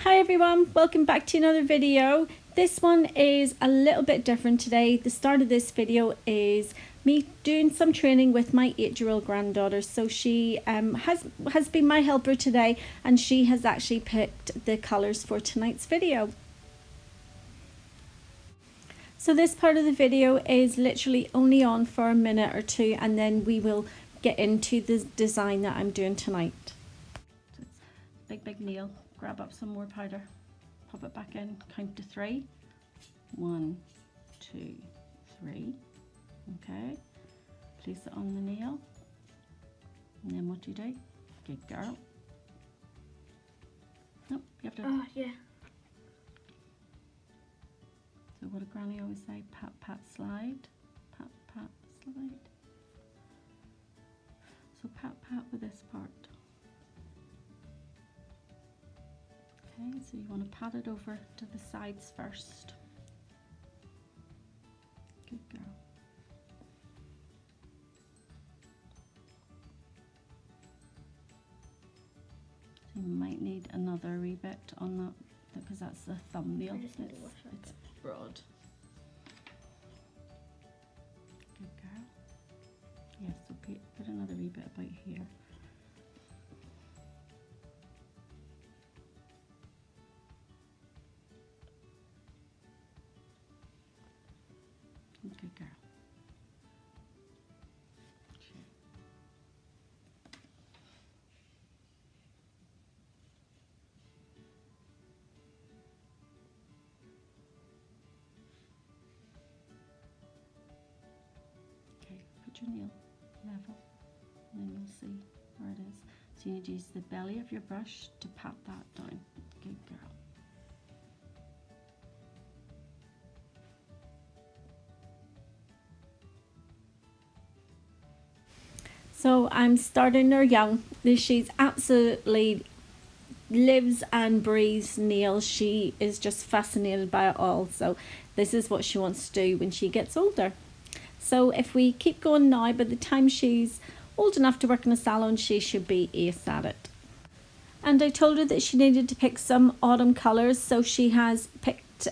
Hi everyone, welcome back to another video. This one is a little bit different today. The start of this video is me doing some training with my 8-year-old granddaughter. So she has been my helper today, and she has actually picked the colours for tonight's video. So this part of the video is literally only on for a minute or two, and then we will get into the design that I'm doing tonight. Big nail. Grab up some more powder, pop it back in, count to 3. 1, 2, 3. Okay, place it on the nail, and then what do you do? Good girl. Nope, you have to. Oh yeah. So what did Granny always say? Pat, pat, slide. Pat, pat, slide. So pat, pat with this part. Okay, so you want to pat it over to the sides first. Good girl. So you might need another wee bit on that because that's the thumbnail. It's broad. Good girl. Yes, so put another wee bit about here. Good girl. Okay. Okay, put your nail level, and then you'll see where it is. So you need to use the belly of your brush to pat that down. Good girl. So I'm starting her young. She's absolutely lives and breathes nails. She is just fascinated by it all. So this is what she wants to do when she gets older. So if we keep going now, by the time she's old enough to work in a salon, she should be ace at it. And I told her that she needed to pick some autumn colours, so she has picked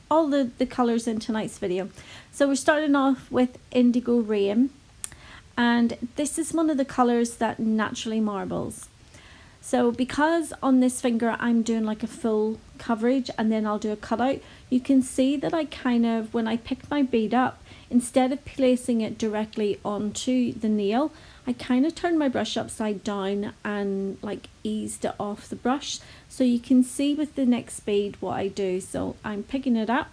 all the colours in tonight's video. So we're starting off with Indigo Rain. And this is one of the colours that naturally marbles. So because on this finger I'm doing like a full coverage and then I'll do a cutout, you can see that I kind of, when I picked my bead up, instead of placing it directly onto the nail, I kind of turned my brush upside down and like eased it off the brush. So you can see with the next bead what I do. So I'm picking it up,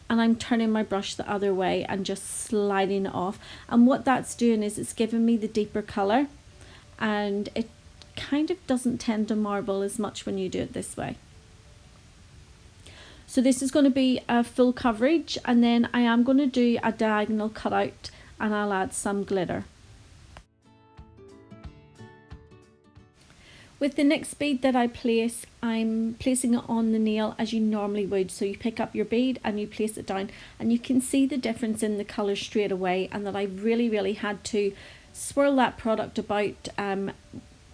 and I'm turning my brush the other way and just sliding it off. And what that's doing is it's giving me the deeper colour, and it kind of doesn't tend to marble as much when you do it this way. So this is going to be a full coverage, and then I am going to do a diagonal cutout, and I'll add some glitter. With the next bead that I place, I'm placing it on the nail as you normally would. So you pick up your bead and you place it down, and you can see the difference in the colour straight away, and that I really had to swirl that product about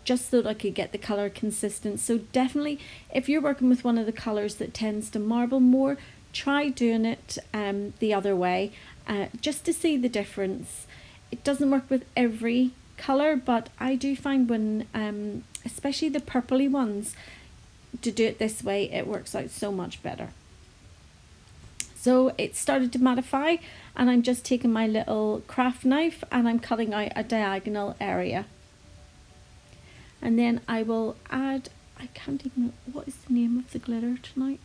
just so that I could get the colour consistent. So definitely, if you're working with one of the colours that tends to marble more, try doing it the other way just to see the difference. It doesn't work with every colour, but I do find when especially the purpley ones, to do it this way, it works out so much better. So it started to mattify, and I'm just taking my little craft knife and I'm cutting out a diagonal area. And then I will add, I can't even, what is the name of the glitter tonight?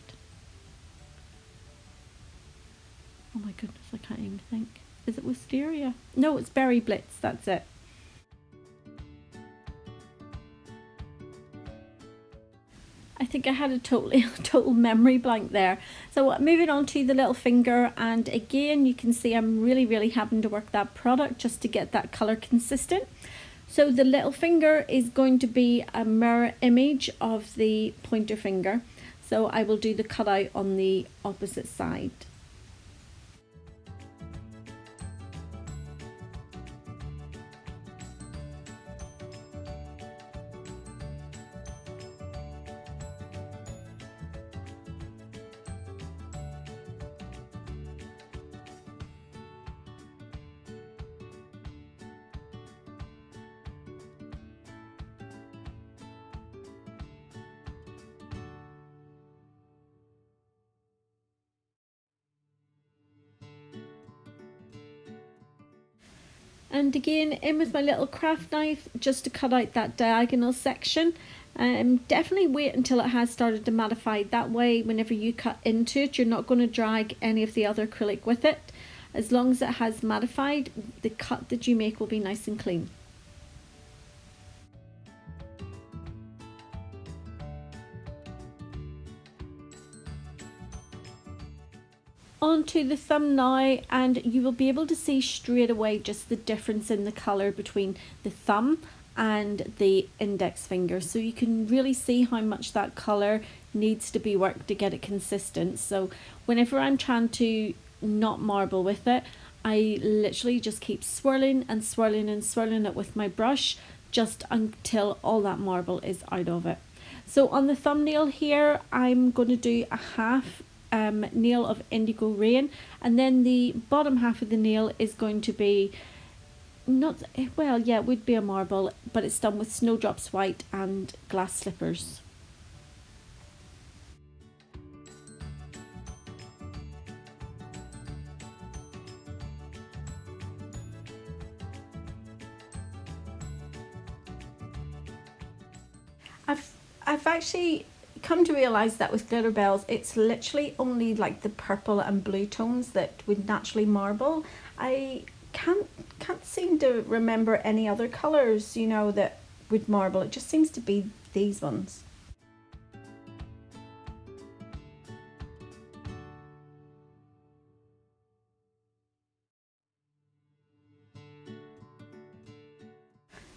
Oh my goodness, I can't even think. Is it Wisteria? No, it's Berry Blitz, that's it. I think I had a total memory blank there. So moving on to the little finger, and again you can see I'm really having to work that product just to get that colour consistent. So the little finger is going to be a mirror image of the pointer finger. So I will do the cutout on the opposite side. And again, in with my little craft knife just to cut out that diagonal section. Definitely wait until it has started to mattify. That way, whenever you cut into it, you're not going to drag any of the other acrylic with it. As long as it has mattified, the cut that you make will be nice and clean. Onto the thumb now, and you will be able to see straight away just the difference in the colour between the thumb and the index finger, so you can really see how much that colour needs to be worked to get it consistent. So whenever I'm trying to not marble with it, I literally just keep swirling and swirling and swirling it with my brush just until all that marble is out of it. So on the thumbnail here, I'm going to do a half nail of Indigo Rain, and then the bottom half of the nail is going to be not, well, yeah, it would be a marble, but it's done with Snowdrops White and glass slippers. I've actually come to realise that with Glitterbels, it's literally only like the purple and blue tones that would naturally marble. I can't seem to remember any other colours, you know, that would marble. It just seems to be these ones.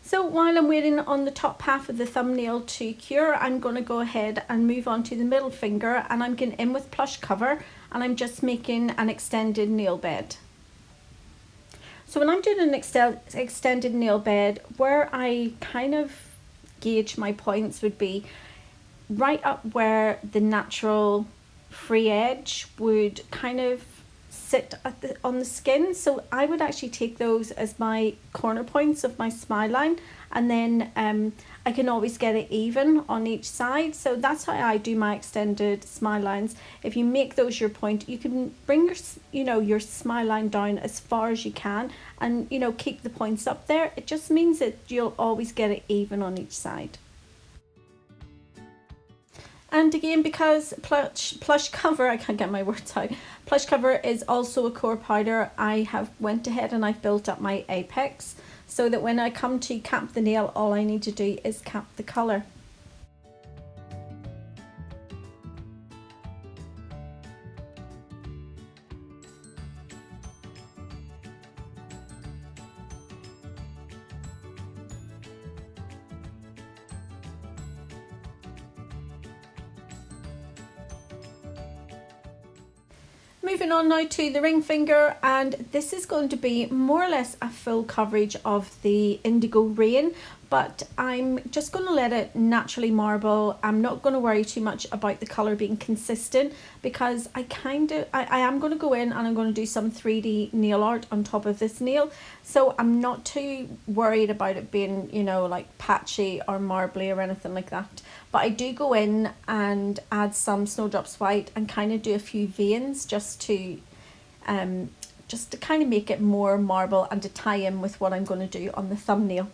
So while I'm waiting on the top half of the thumbnail to cure, I'm going to go ahead and move on to the middle finger, and I'm going in with Plush cover, and I'm just making an extended nail bed. So when I'm doing an extended nail bed, where I kind of gauge my points would be right up where the natural free edge would kind of sit on the skin. So I would actually take those as my corner points of my smile line, and then I can always get it even on each side. So that's how I do my extended smile lines. If you make those your point, you can bring your smile line down as far as you can, and keep the points up there. It just means that you'll always get it even on each side. And again, because Plush cover, I can't get my words out, Plush cover is also a core powder, I have went ahead and I've built up my apex so that when I come to cap the nail, all I need to do is cap the colour. Moving on now to the ring finger, and this is going to be more or less a full coverage of the Indigo Rain, but I'm just going to let it naturally marble. I'm not going to worry too much about the colour being consistent, because I am going to go in and I'm going to do some 3D nail art on top of this nail, so I'm not too worried about it being, like patchy or marbly or anything like that. But I do go in and add some Snowdrops White and kind of do a few veins just to kind of make it more marble and to tie in with what I'm going to do on the thumbnail.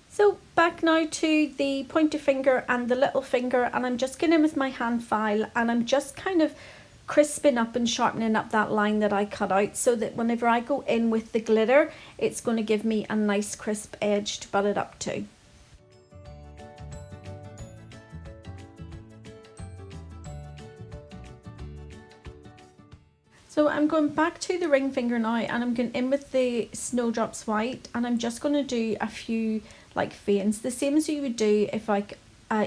So back now to the pointer finger and the little finger, and I'm just going in with my hand file and I'm just kind of crisping up and sharpening up that line that I cut out, so that whenever I go in with the glitter, it's going to give me a nice crisp edge to butt it up to. So I'm going back to the ring finger now, and I'm going in with the Snowdrops White, and I'm just going to do a few like veins, the same as you would do if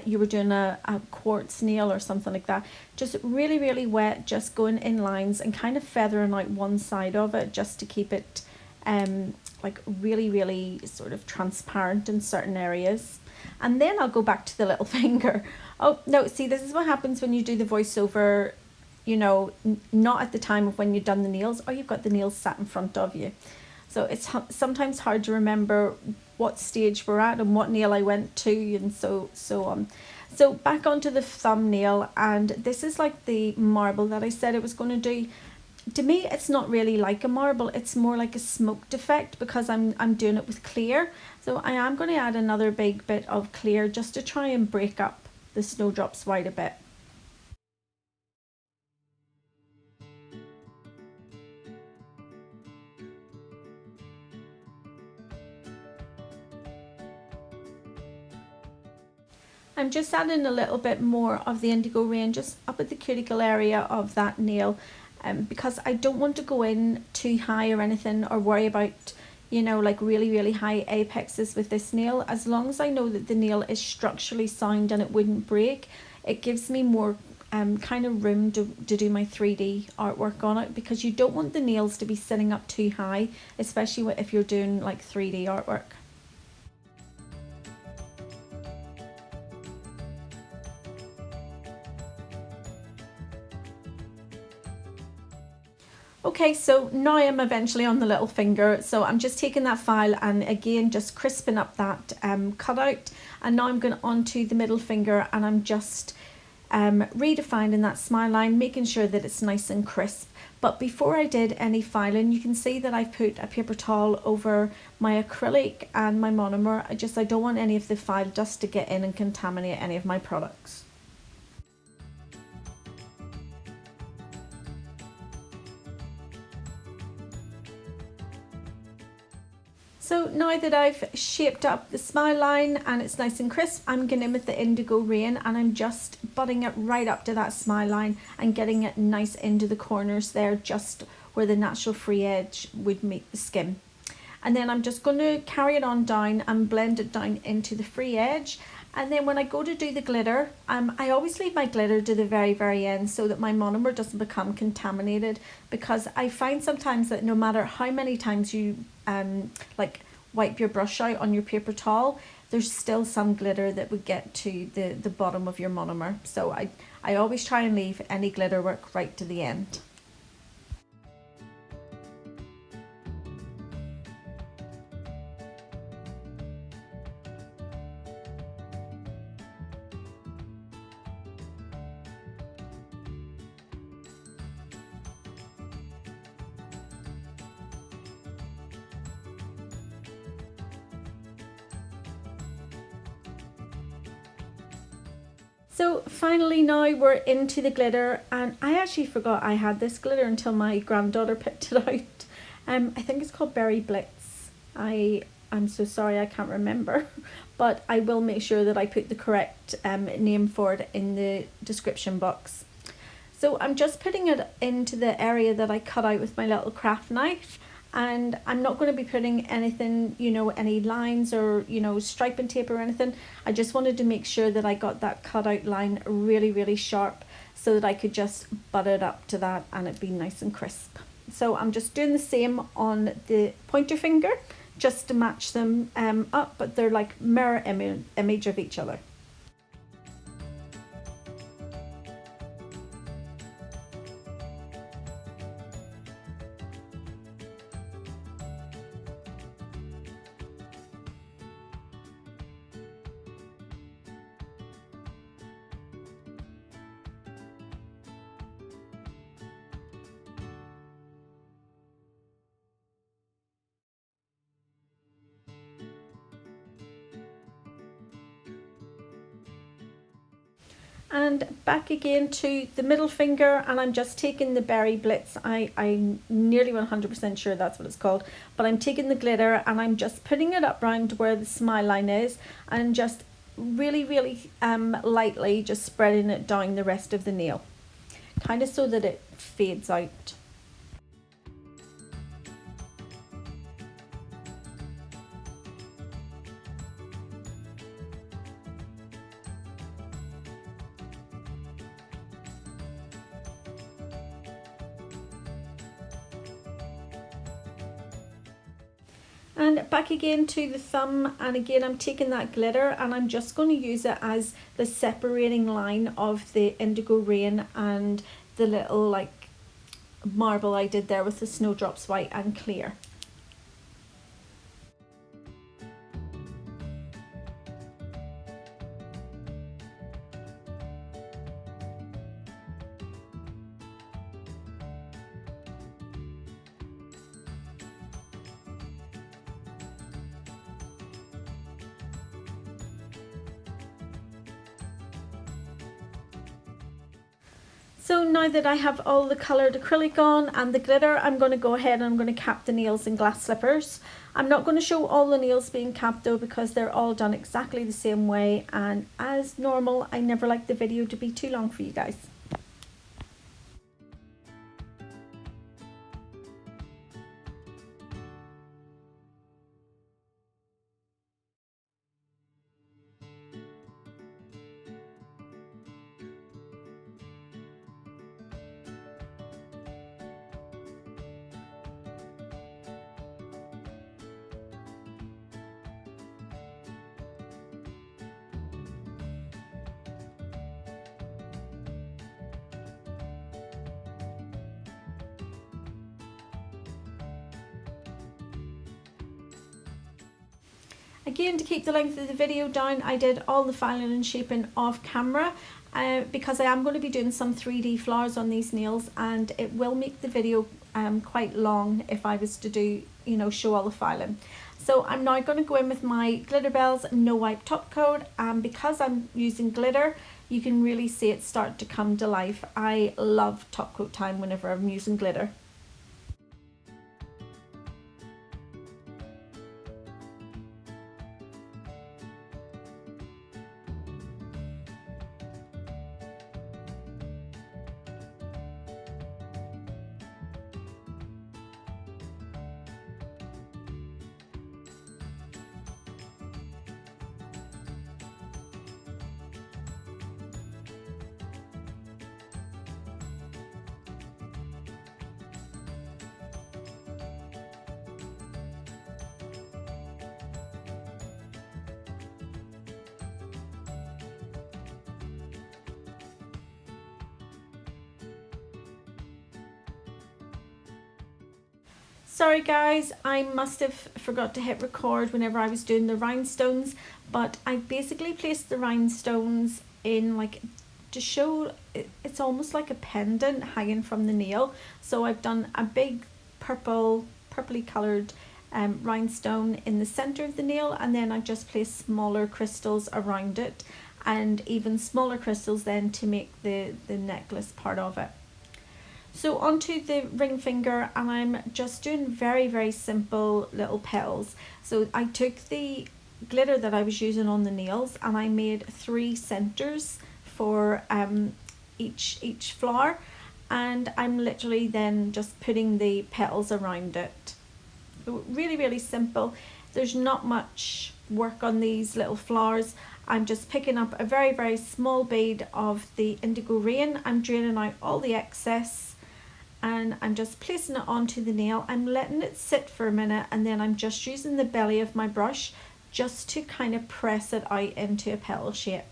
you were doing a quartz nail or something like that. Just really wet, just going in lines and kind of feathering out one side of it just to keep it like really sort of transparent in certain areas. And then I'll go back to the little finger. Oh no, see, this is what happens when you do the voiceover, not at the time of when you've done the nails or you've got the nails sat in front of you. So it's sometimes hard to remember what stage we're at and what nail I went to, and so on. So back onto the thumbnail, and this is like the marble that I said I was going to do. To me, it's not really like a marble, it's more like a smoked effect because I'm doing it with clear. So I am going to add another big bit of clear just to try and break up the Snowdrops White a bit. I'm just adding a little bit more of the Indigo Rain just up at the cuticle area of that nail, because I don't want to go in too high or anything, or worry about, you know, like really high apexes with this nail. As long as I know that the nail is structurally sound and it wouldn't break, it gives me more kind of room to do my 3D artwork on it, because you don't want the nails to be sitting up too high, especially if you're doing like 3D artwork. Okay, so now I'm eventually on the little finger, so I'm just taking that file and again just crisping up that cutout, and now I'm going onto the middle finger and I'm just redefining that smile line, making sure that it's nice and crisp. But before I did any filing, you can see that I've put a paper towel over my acrylic and my monomer. I don't want any of the file dust to get in and contaminate any of my products. So now that I've shaped up the smile line and it's nice and crisp, I'm going in with the Indigo Rain and I'm just butting it right up to that smile line and getting it nice into the corners there, just where the natural free edge would meet the skin. And then I'm just going to carry it on down and blend it down into the free edge. And then when I go to do the glitter, I always leave my glitter to the very end so that my monomer doesn't become contaminated, because I find sometimes that no matter how many times you like wipe your brush out on your paper towel, there's still some glitter that would get to the bottom of your monomer. So I always try and leave any glitter work right to the end. So finally now we're into the glitter, and I actually forgot I had this glitter until my granddaughter picked it out. I think it's called Berry Blitz. I'm so sorry I can't remember, but I will make sure that I put the correct name for it in the description box. So I'm just putting it into the area that I cut out with my little craft knife, and I'm not going to be putting anything, you know, any lines or, you know, striping tape or anything. I just wanted to make sure that I got that cutout line really sharp so that I could just butt it up to that and it'd be nice and crisp. So I'm just doing the same on the pointer finger just to match them up, but they're like mirror image of each other. And back again to the middle finger, and I'm just taking the Berry Blitz. I'm nearly 100% sure that's what it's called, but I'm taking the glitter and I'm just putting it up round where the smile line is, and just really lightly just spreading it down the rest of the nail, kind of so that it fades out. And back again to the thumb, and again I'm taking that glitter and I'm just going to use it as the separating line of the Indigo Rain and the little like marble I did there with the Snowdrops White and clear. So now that I have all the coloured acrylic on and the glitter, I'm going to go ahead and I'm going to cap the nails in glass slippers. I'm not going to show all the nails being capped though, because they're all done exactly the same way, and as normal I never like the video to be too long for you guys. Again, to keep the length of the video down, I did all the filing and shaping off camera because I am going to be doing some 3D flowers on these nails, and it will make the video quite long if I was to do, you know, show all the filing. So I'm now going to go in with my Glitterbels No Wipe top coat, and because I'm using glitter, you can really see it start to come to life. I love top coat time whenever I'm using glitter. Sorry guys, I must have forgot to hit record whenever I was doing the rhinestones, but I basically placed the rhinestones in like to show it's almost like a pendant hanging from the nail. So I've done a big purpley coloured rhinestone in the centre of the nail, and then I've just placed smaller crystals around it, and even smaller crystals then to make the necklace part of it. So onto the ring finger, and I'm just doing very simple little petals. So I took the glitter that I was using on the nails and I made 3 centers for each flower, and I'm literally then just putting the petals around it. Really simple. There's not much work on these little flowers. I'm just picking up a very small bead of the Indigo Rain. I'm draining out all the excess, and I'm just placing it onto the nail. I'm letting it sit for a minute, and then I'm just using the belly of my brush just to kind of press it out into a petal shape.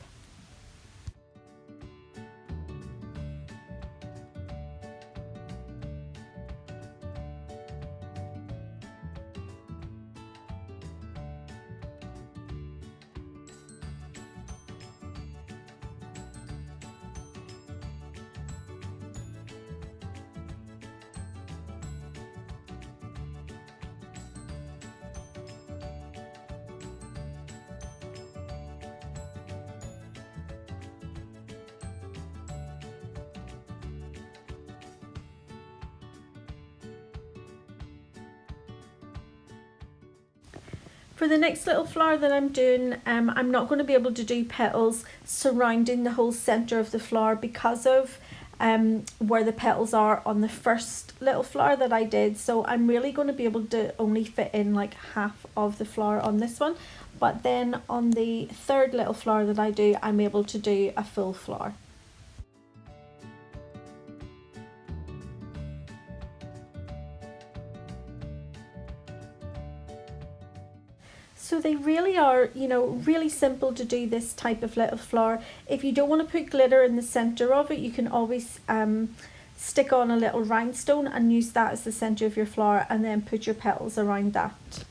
For the next little flower that I'm doing, I'm not going to be able to do petals surrounding the whole centre of the flower because of where the petals are on the first little flower that I did. So I'm really going to be able to only fit in like half of the flower on this one. But then on the third little flower that I do, I'm able to do a full flower. So they really are, you know, really simple to do this type of little flower. If you don't want to put glitter in the centre of it, you can always stick on a little rhinestone and use that as the centre of your flower, and then put your petals around that.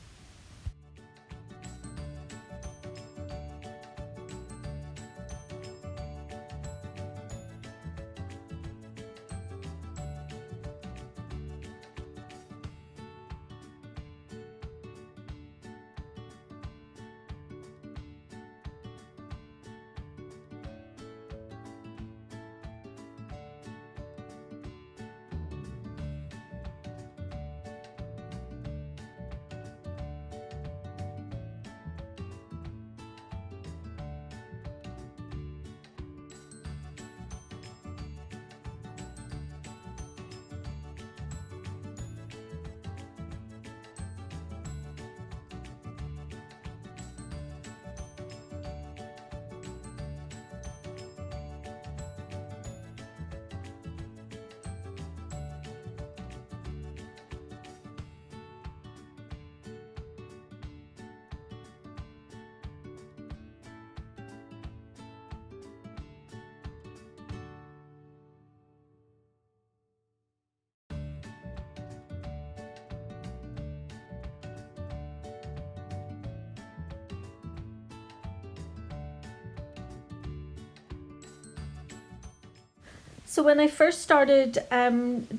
So when I first started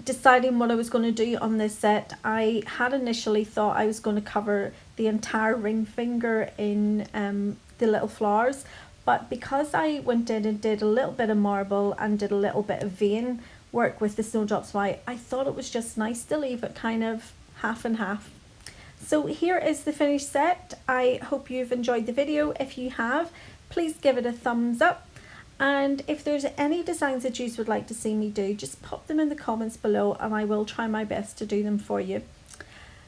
deciding what I was going to do on this set, I had initially thought I was going to cover the entire ring finger in the little flowers, but because I went in and did a little bit of marble and did a little bit of vein work with the Snowdrops White, I thought it was just nice to leave it kind of half and half. So here is the finished set. I hope you've enjoyed the video. If you have, please give it a thumbs up. And if there's any designs that you would like to see me do, just pop them in the comments below and I will try my best to do them for you.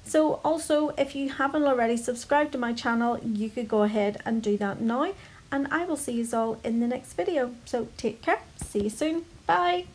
So also, if you haven't already subscribed to my channel, you could go ahead and do that now. And I will see you all in the next video. So take care. See you soon. Bye.